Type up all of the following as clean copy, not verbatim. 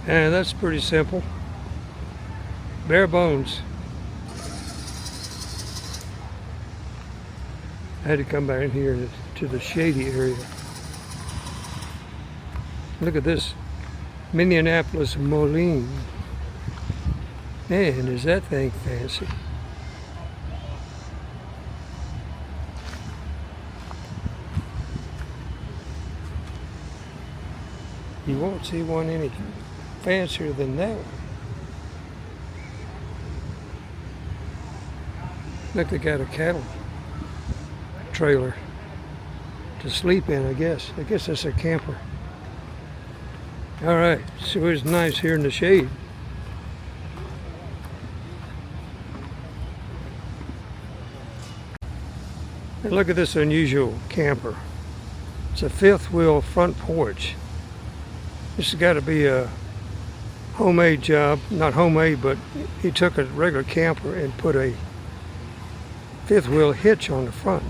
And that's pretty simple. Bare bones. I had to come back in here to the shady area. Look at this. Minneapolis Moline. Man, is that thing fancy. You won't see one any fancier than that one. Look, they got a cattle trailer to sleep in, I guess. I guess that's a camper. All right, so it's nice here in the shade. And look at this unusual camper. It's a fifth wheel front porch. This has got to be a homemade job. Not homemade, but he took a regular camper and put a fifth wheel hitch on the front.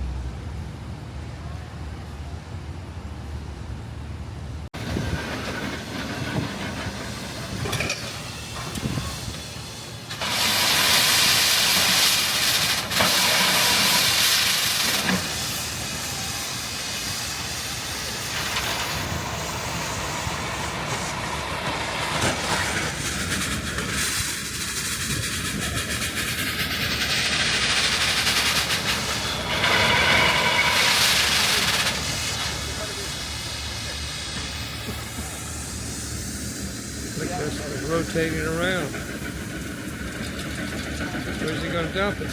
Look, that's rotating around. Where's he going to dump it?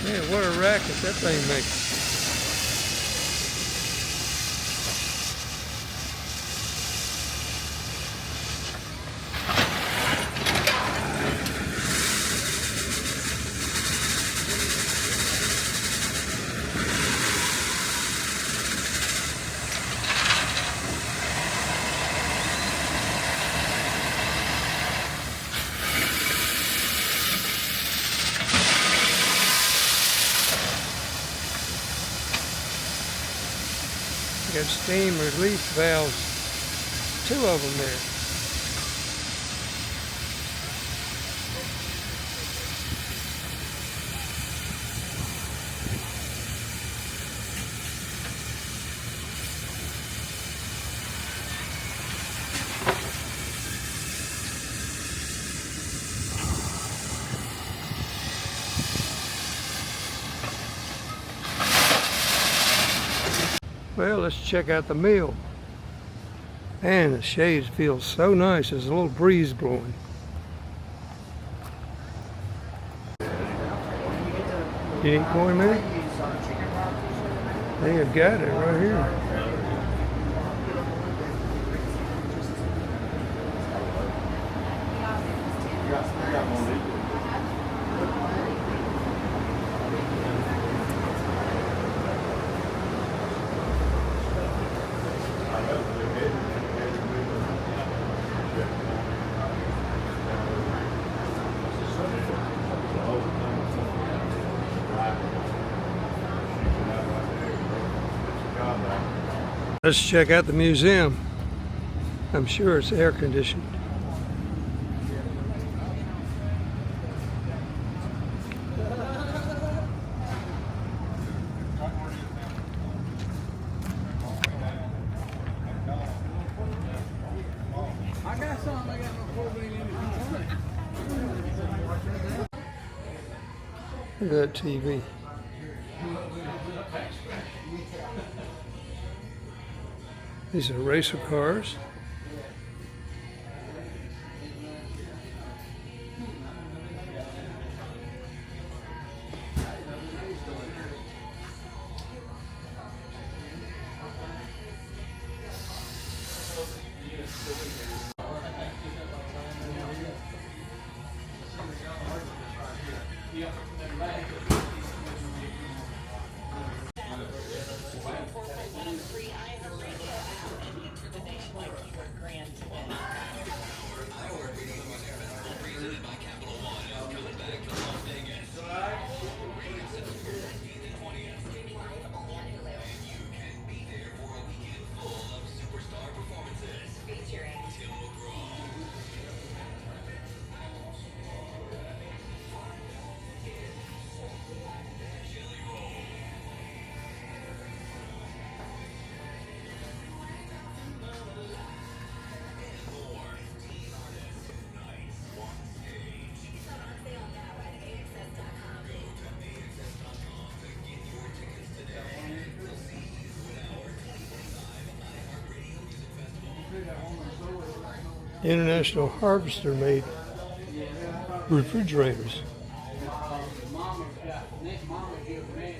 Man, what a racket that thing makes. Got steam relief valves, 2 of them there. Well, let's check out the mill. Man, the shade feels so nice. There's a little breeze blowing. You need corn, man? They have got it right here. Let's check out the museum. I'm sure it's air conditioned. I got some. I got no propane in it. Look at that TV. These are racer cars. Free iHeartRadio app and enter the nationwide International Harvester made refrigerators. Mama's got, Mama gives me,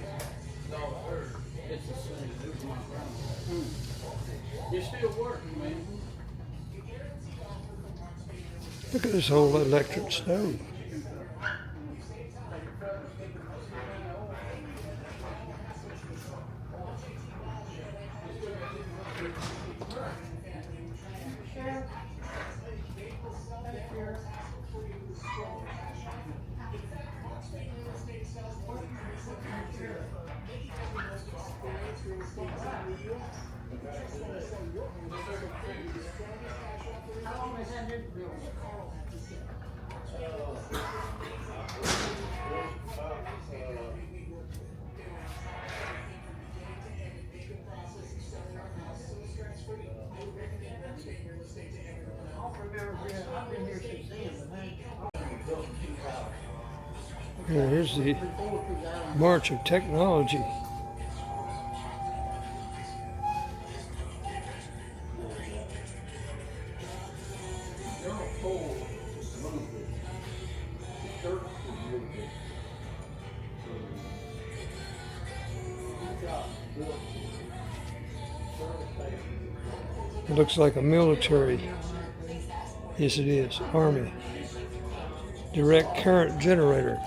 so her, it's the same. You're still working, man. Look at this whole electric stove. Yeah, here's the march of technology. It looks like a military. Yes, it is. Army. Direct current generator.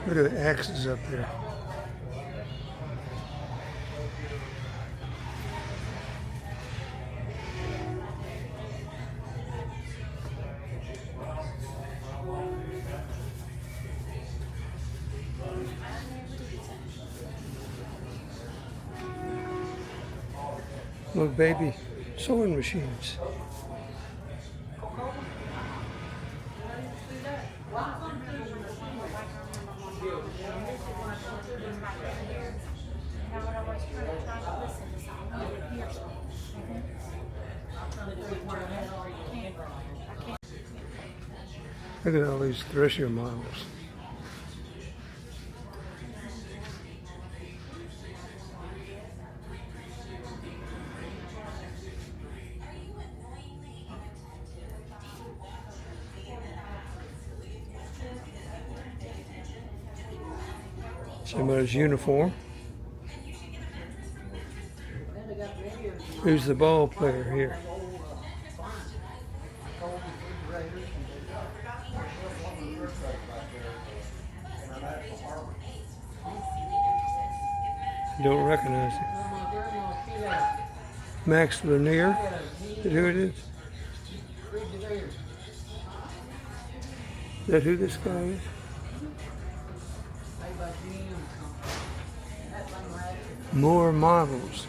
Look at the axes up there. Little baby sewing machines. Look at all these thresher models. Somebody's uniform. Who's the ball player here? Don't recognize him. Max Lanier. Is that who it is? Is that who this guy is? More models.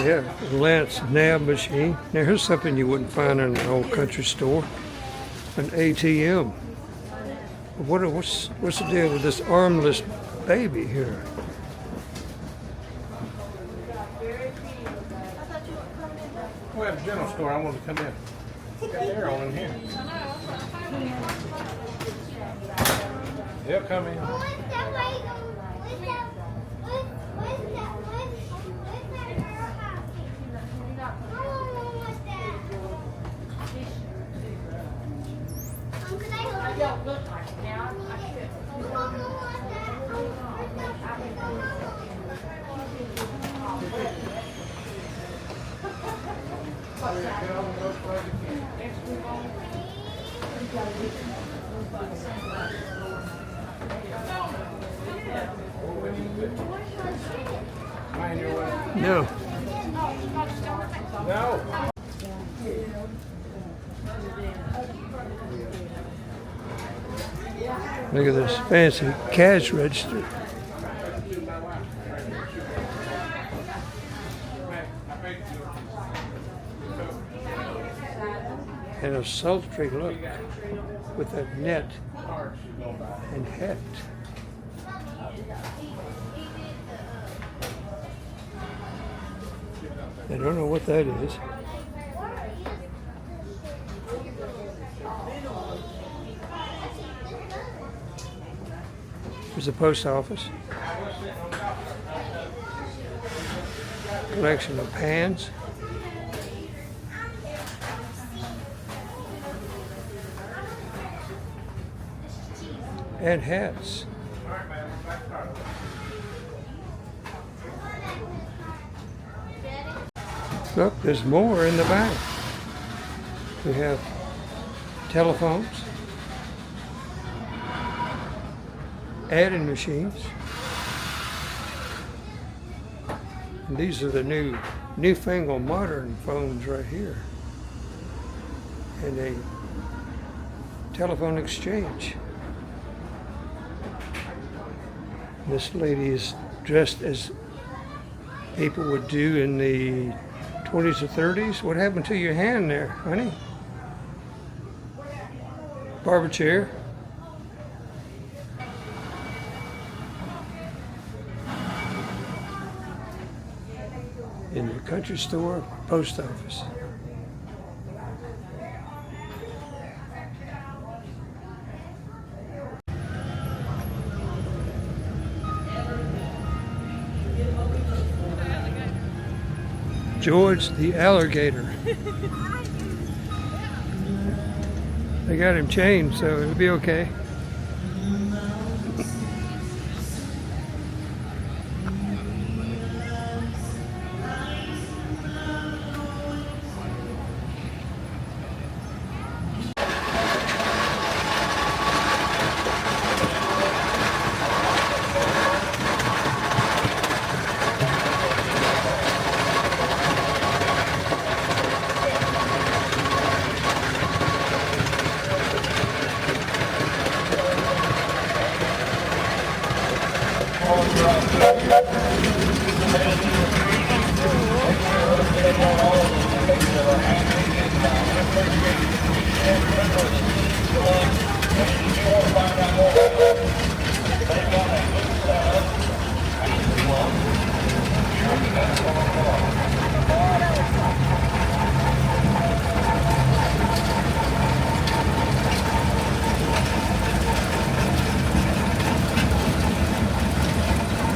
Yeah, Lance nab machine. Now here's something you wouldn't find in an old country store. An ATM. What's the deal with this armless baby here? We're at the general store. I wanted to come in. Got air on in here. They'll come in. No. No. Look at this fancy cash register. And a sultry look with a net and hat. I don't know what that is. There's a post office. Collection of pans. And hats. Look, there's more in the back. We have telephones, adding machines. And these are the newfangled modern phones right here. And a telephone exchange. This lady is dressed as people would do in the 20s or 30s. What happened to your hand there, honey? Barber chair. In the country store, post office. George the alligator. They got him chained, so it'll be okay.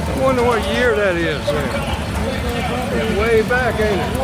I wonder what year that is. It's way back, ain't it?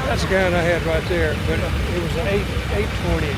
That's the gun I had right there, but it was an 820.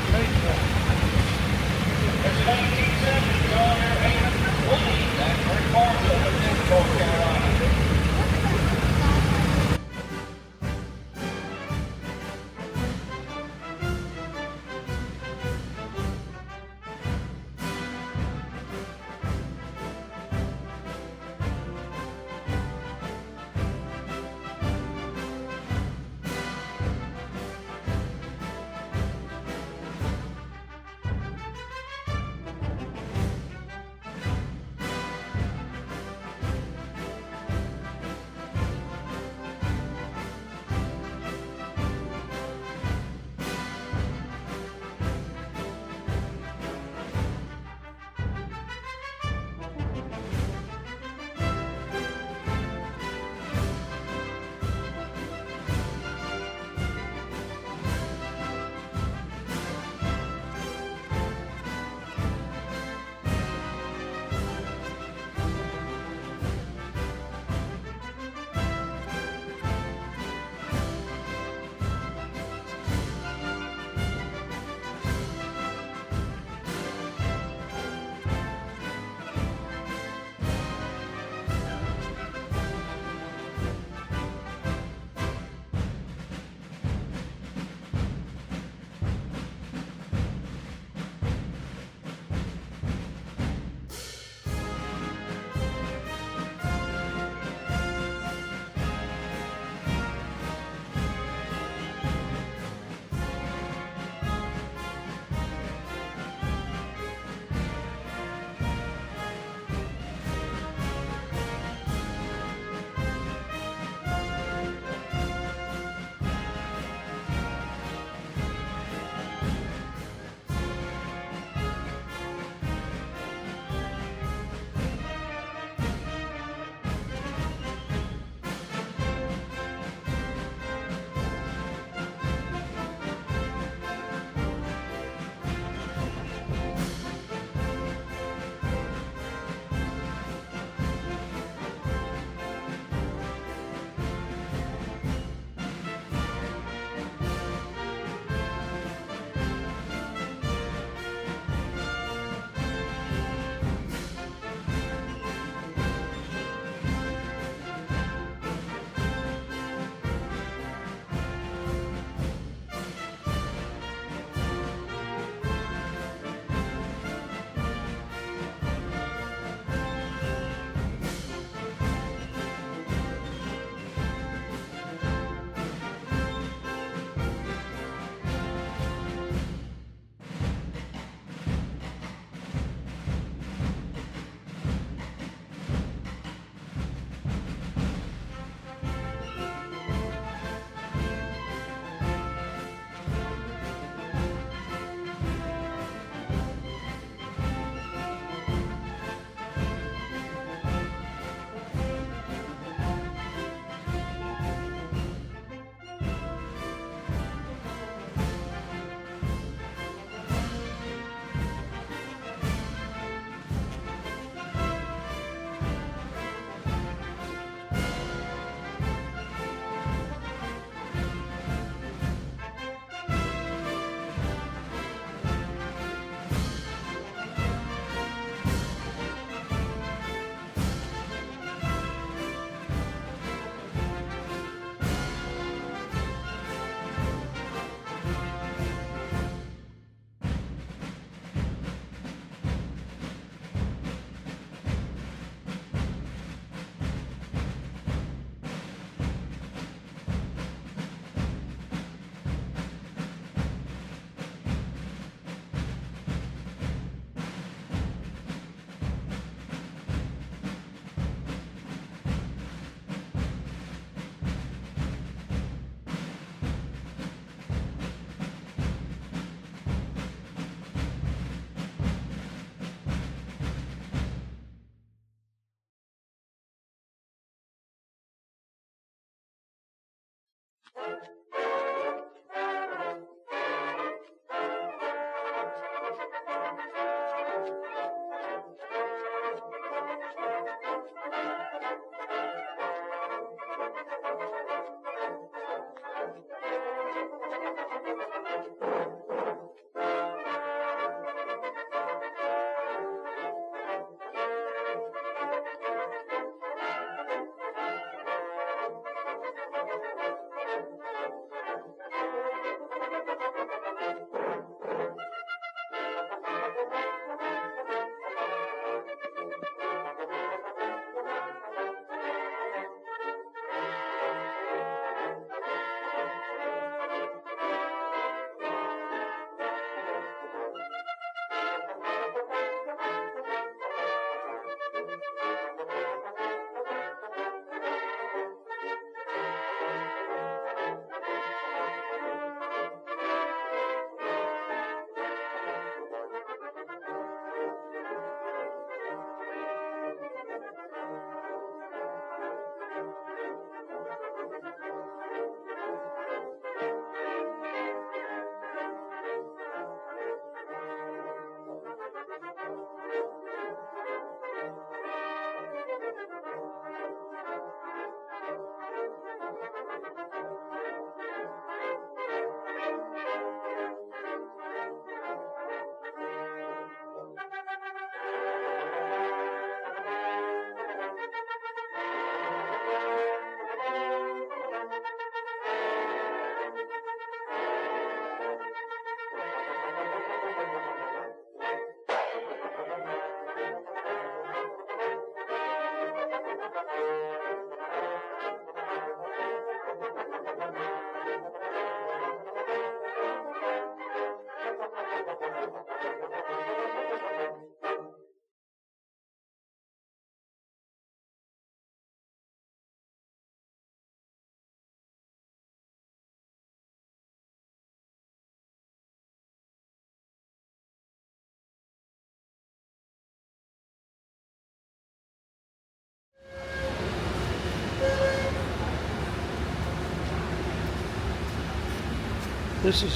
This is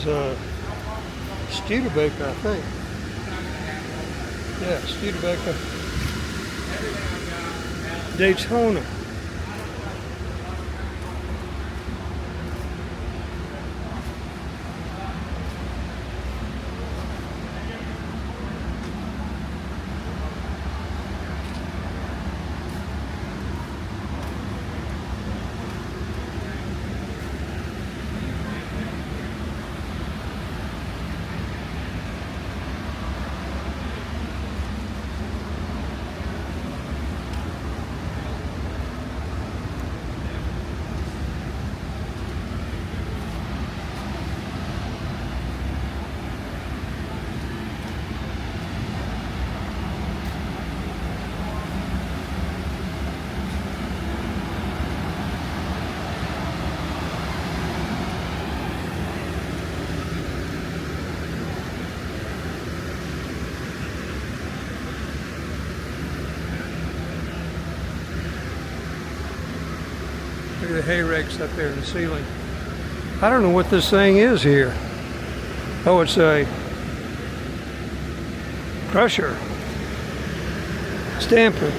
Studebaker, I think. Yeah, Studebaker. Daytona. Look at the hay rakes up there in the ceiling. I don't know what this thing is here. Oh, it's a crusher, stamper,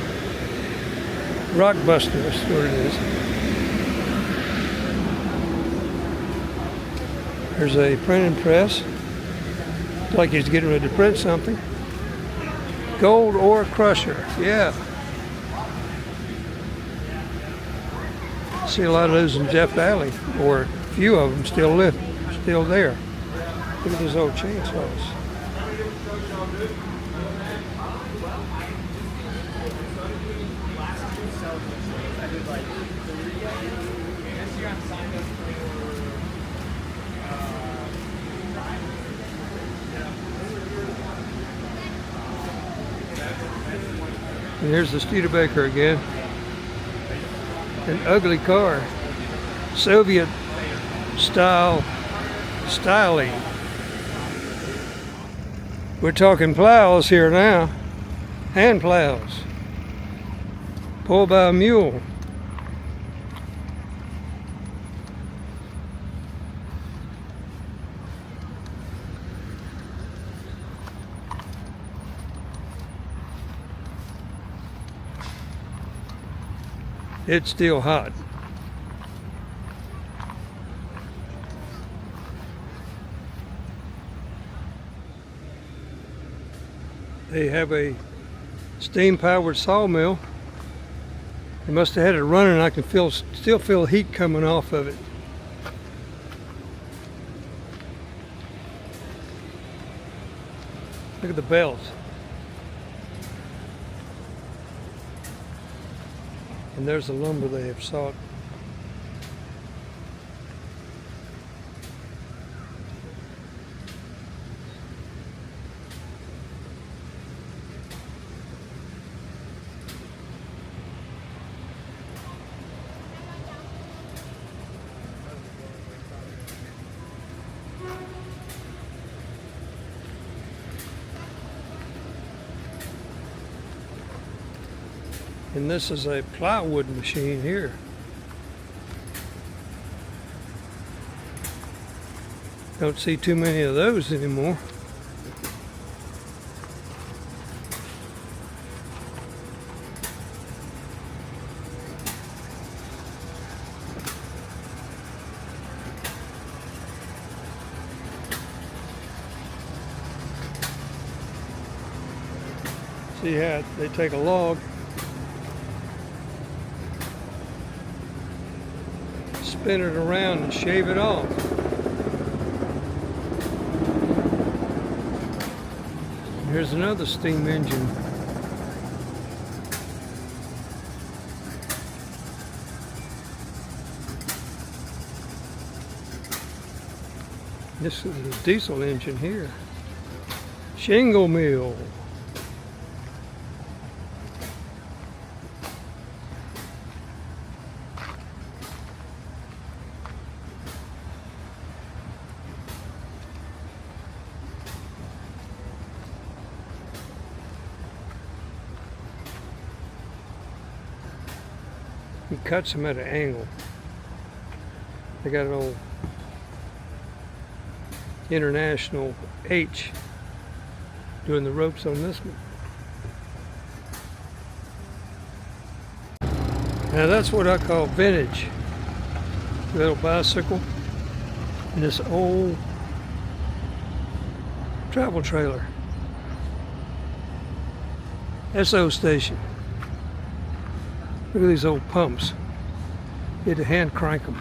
rock buster, that's what it is. There's a printing press. Looks like he's getting ready to print something. Gold ore crusher, yeah. See a lot of those in Jeff Valley, or a few of them still there. Look at those old chainsaws. And here's the Studebaker again. An ugly car, Soviet style styling. We're talking plows here now, hand plows, pulled by a mule. It's still hot. They have a steam-powered sawmill. They must have had it running. I can still feel heat coming off of it. Look at the belts. And there's the lumber they have sawed. And this is a plywood machine here. Don't see too many of those anymore. See how they take a log, spin it around and shave it off. Here's another steam engine. This is a diesel engine here. Shingle mill. He cuts them at an angle. They got an old international H doing the ropes on this one. Now that's what I call vintage. Little bicycle and this old travel trailer. SO station. Look at these old pumps. You had to hand crank them.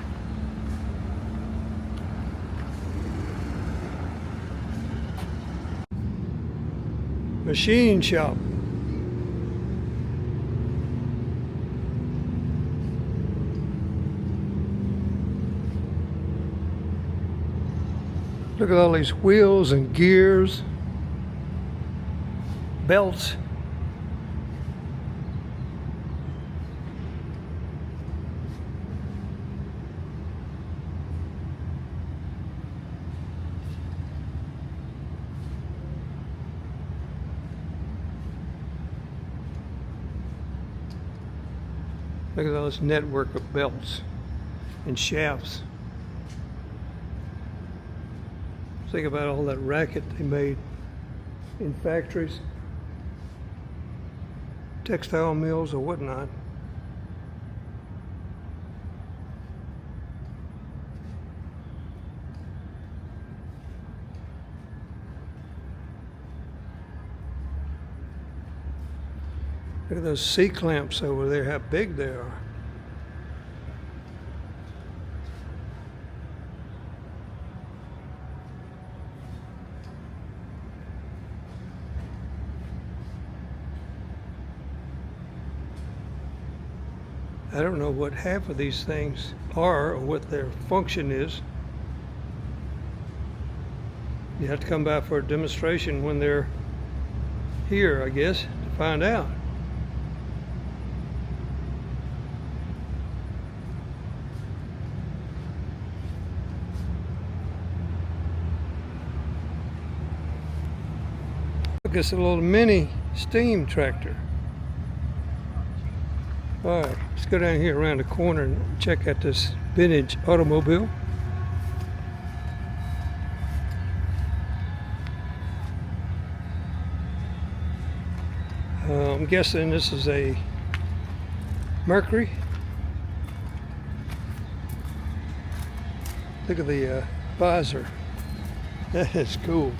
Machine shop. Look at all these wheels and gears, belts. Look at all this network of belts and shafts. Think about all that racket they made in factories, textile mills or whatnot. Look at those C-clamps over there, how big they are. I don't know what half of these things are or what their function is. You have to come by for a demonstration when they're here, I guess, to find out. Look, it's a little mini steam tractor. All right, let's go down here around the corner and check out this vintage automobile. I'm guessing this is a Mercury Look at the visor. That is cool.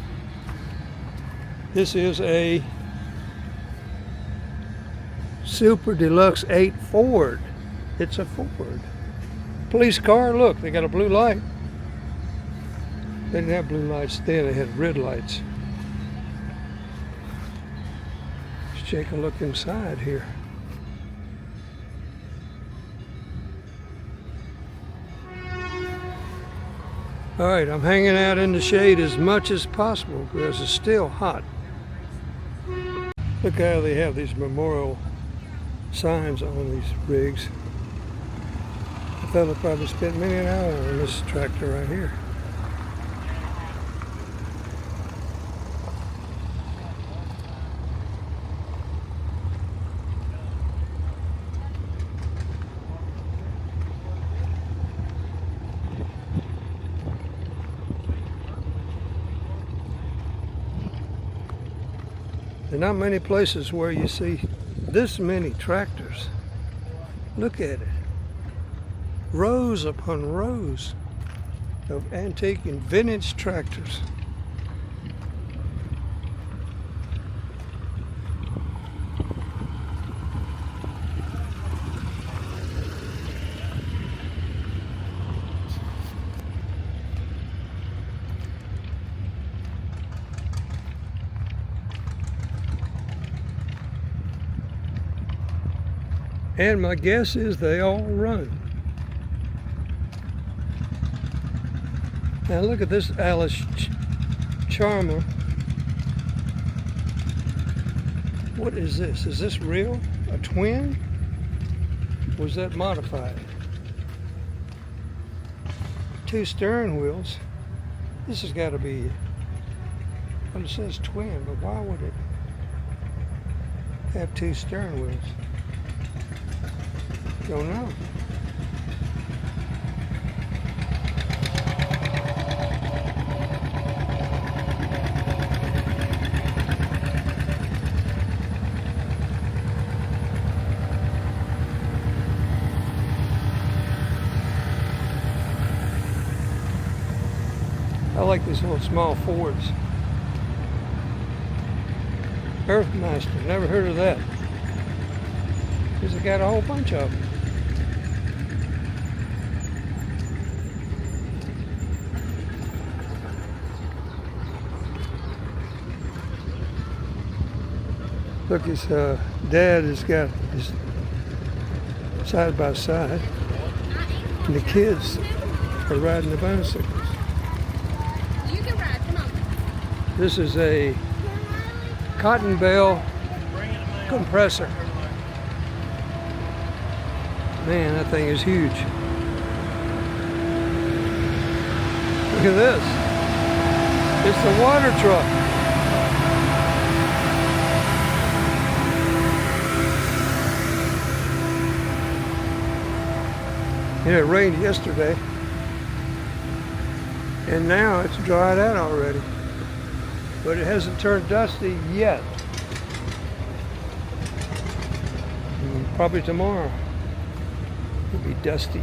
This is a Super Deluxe 8 Ford. It's a Ford. Police car, look, they got a blue light. They didn't have blue lights then, they had red lights. Let's take a look inside here. All right, I'm hanging out in the shade as much as possible because it's still hot. Look how they have these memorial signs on these rigs. A fella probably spent many an hour on this tractor right here. There are not many places where you see this many tractors. Look at it. Rows upon rows of antique and vintage tractors. And my guess is they all run. Now look at this Alice Charmer. What is this? Is this real? A twin? Or was that modified? 2 steering wheels. This has got to be, well, it says twin, but why would it have 2 steering wheels? Don't know. I like these little small Fords. Earthmaster, never heard of that. Because they got a whole bunch of them. Look, his dad has got his side by side, and the kids are riding the bicycles. You can ride, come on. This is a cotton bale compressor. Man, that thing is huge. Look at this. It's the water truck. It rained yesterday, and now it's dried out already, but it hasn't turned dusty yet. Probably tomorrow it'll be dusty.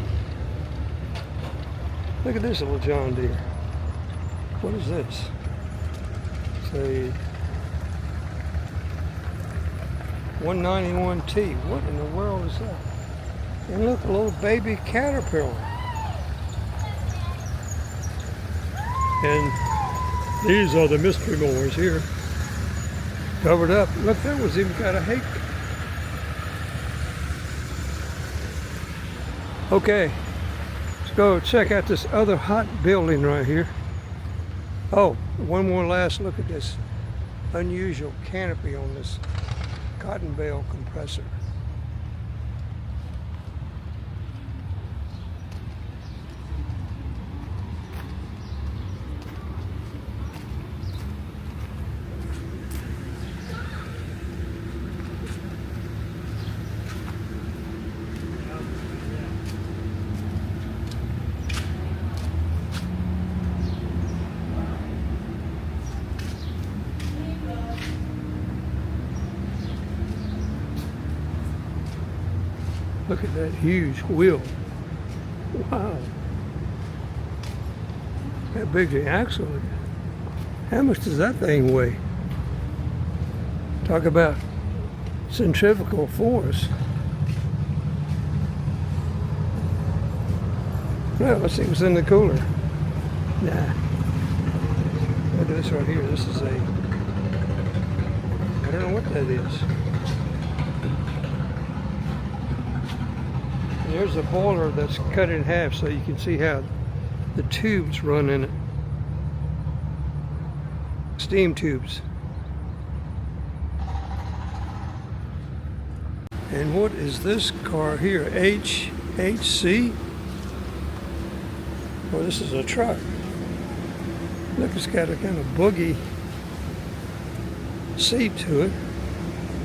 Look at this little John Deere. What is this? It's a 191T. What in the world is that? And look, a little baby caterpillar. And these are the mystery mowers here. Covered up. Look, that was even got a hake. Okay, let's go check out this other hot building right here. Oh, one more last look at this unusual canopy on this cotton bale compressor. Look at that huge wheel. Wow. How big the axle is. How much does that thing weigh? Talk about centrifugal force. No, let's see what's in the cooler. Nah. Look at this right here. This is a, I don't know what that is. There's a boiler that's cut in half so you can see how the tubes run in it. Steam tubes. And what is this car here? HC? Well, this is a truck. Look, it's got a kind of boogie seat to it.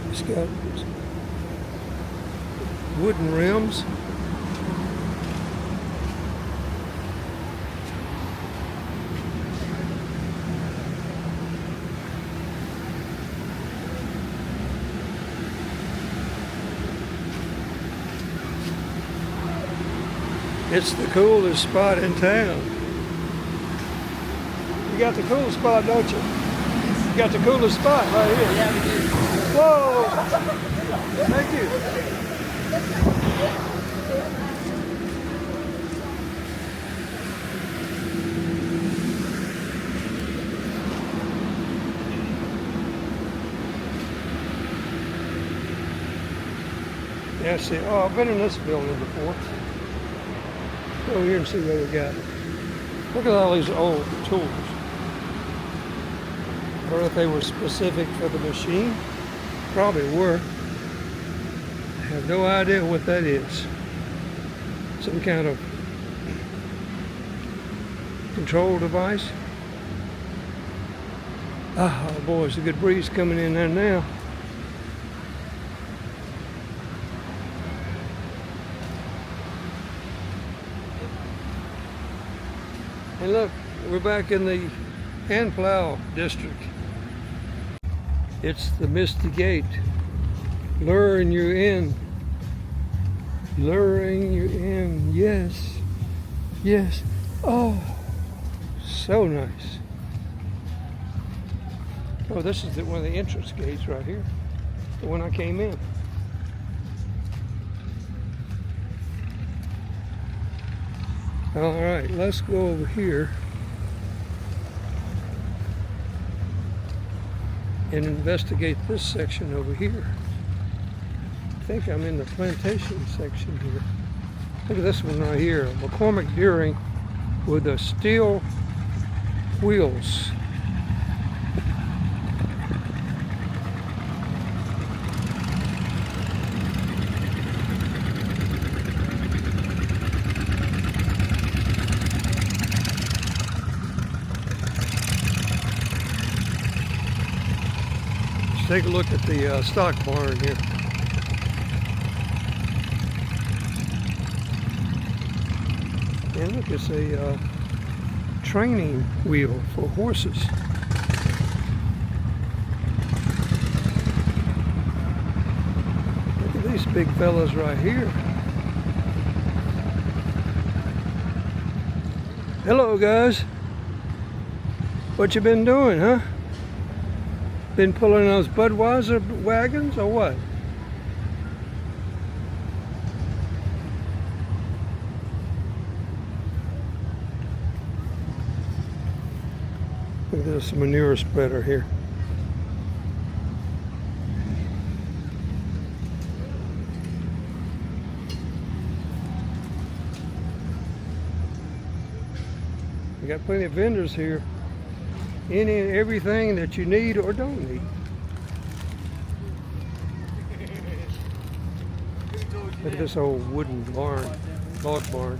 It's got wooden rims. It's the coolest spot in town. You got the coolest spot, don't you? You got the coolest spot right here. Yeah, we do. Whoa! Thank you. Yeah, see, oh, I've been in this building before. Go over here and see what we got. Look at all these old tools. I don't know if they were specific for the machine. Probably were. I have no idea what that is. Some kind of control device. Oh boy, it's a good breeze coming in there now. And look, we're back in the hand plow district. It's the Misty Gate, luring you in. Luring you in, yes, yes. Oh, so nice. Oh, this is one of the entrance gates right here, the one I came in. All right, let's go over here and investigate this section over here. I think I'm in the plantation section here. Look at this one right here, McCormick Deering with the steel wheels. Take a look at the stock barn here. And look, it's a training wheel for horses. Look at these big fellas right here. Hello guys. What you been doing, huh? Been pulling those Budweiser wagons or what? Look at this manure spreader here. We got plenty of vendors here. Any and everything that you need or don't need. Look at this old wooden barn, log barn.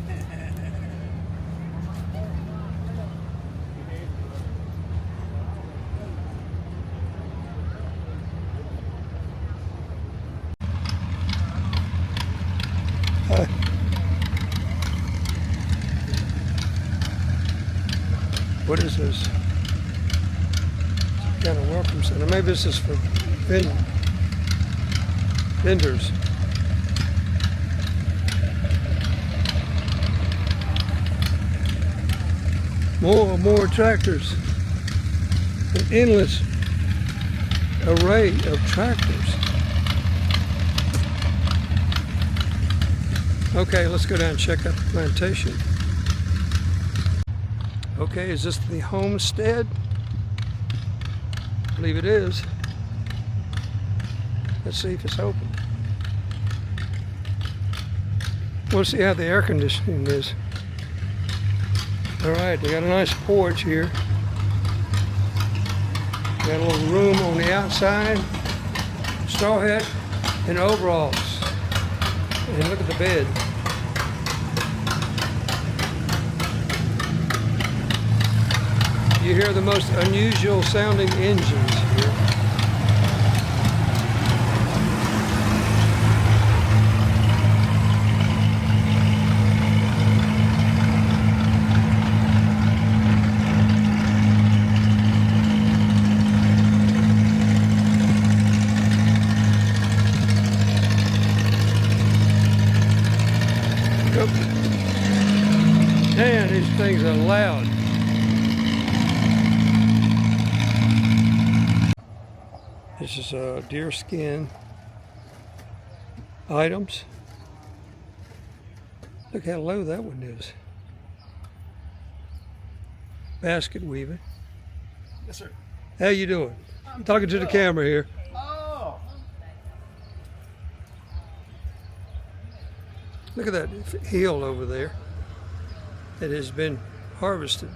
What is this? Kind of welcome center. Maybe this is for vendors. More tractors. An endless array of tractors. Okay, let's go down and check out the plantation. Okay, is this the homestead? I believe it is. Let's see if it's open. We'll see how the air conditioning is. All right, they got a nice porch here. Got a little room on the outside, straw hat, and overalls. And look at the bed. You hear the most unusual sounding engines here. Man, these things are loud. This is deer skin items. Look how low that one is. Basket weaving. Yes, sir. How you doing? I'm talking to the camera here. Oh. Look at that hill over there. It has been harvested.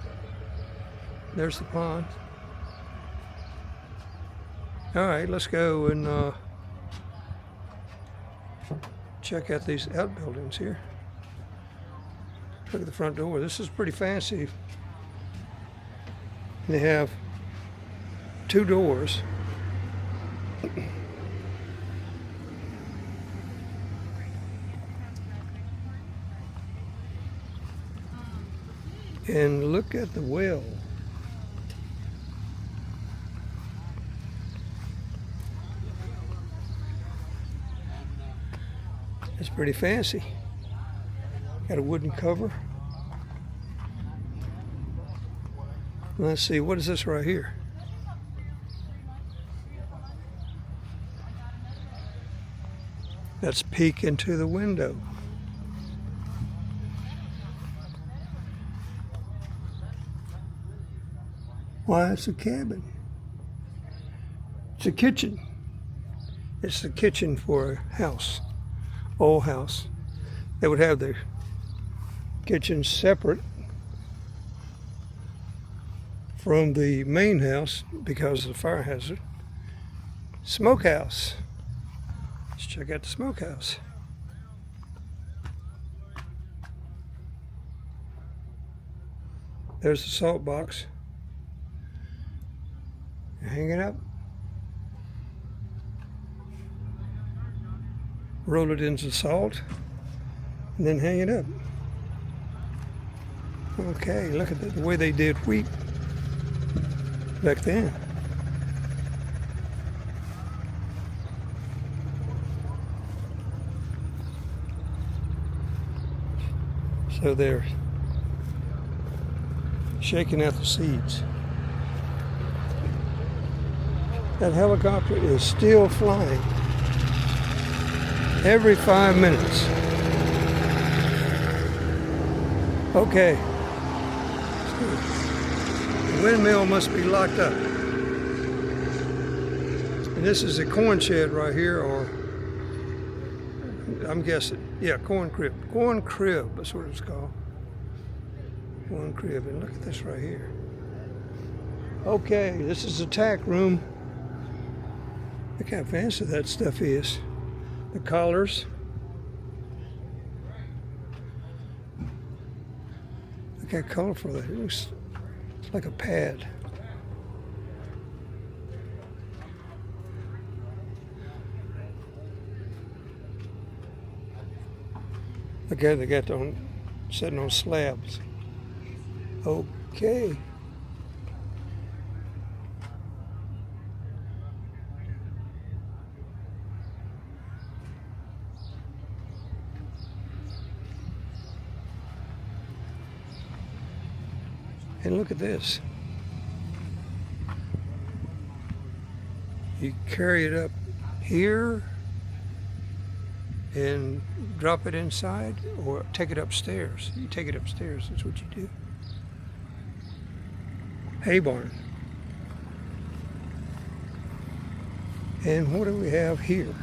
There's the pond. All right, let's go and check out these outbuildings here. Look at the front door. This is pretty fancy. They have 2 doors. And look at the well. It's pretty fancy. Got a wooden cover. Let's see, what is this right here? Let's peek into the window. Why, it's a cabin. It's a kitchen. It's the kitchen for a house, old house. They would have their kitchen separate from the main house because of the fire hazard. Smokehouse. Let's check out the smokehouse. There's the salt box. Hang it up. Roll it into salt and then hang it up. Okay, look at the way they did wheat back then. So they're shaking out the seeds. That helicopter is still flying every 5 minutes. Okay. The windmill must be locked up. And this is a corn shed right here, or I'm guessing, yeah, corn crib. Corn crib, that's what it's called. Corn crib, and look at this right here. Okay, this is the tack room. Look how fancy that stuff is. The collars. Look how colorful that is. It looks like a pad. Look how they got on sitting on slabs. Okay. And look at this. You carry it up here and drop it inside, or take it upstairs. You take it upstairs, that's what you do. Hay barn. And what do we have here?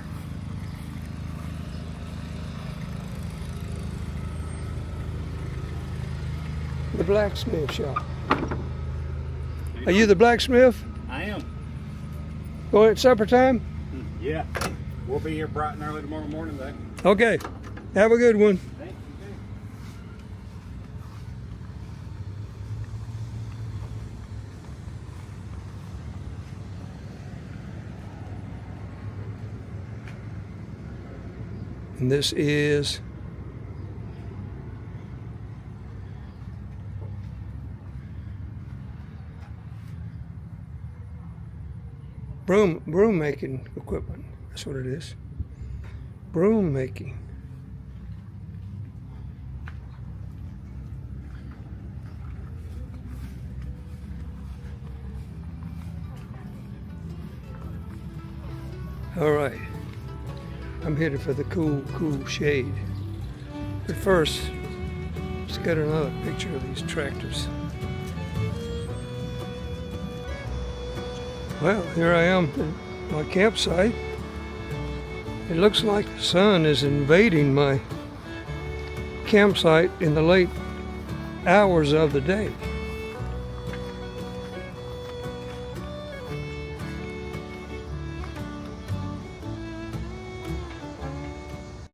The blacksmith shop. Are you the blacksmith? I am. Going at supper time? Yeah. We'll be here bright and early tomorrow morning, though. Okay. Have a good one. Thank you, too. And this is broom making equipment. That's what it is. Broom making. All right. I'm headed for the cool shade. But first, let's get another picture of these tractors. Well, here I am at my campsite. It looks like the sun is invading my campsite in the late hours of the day.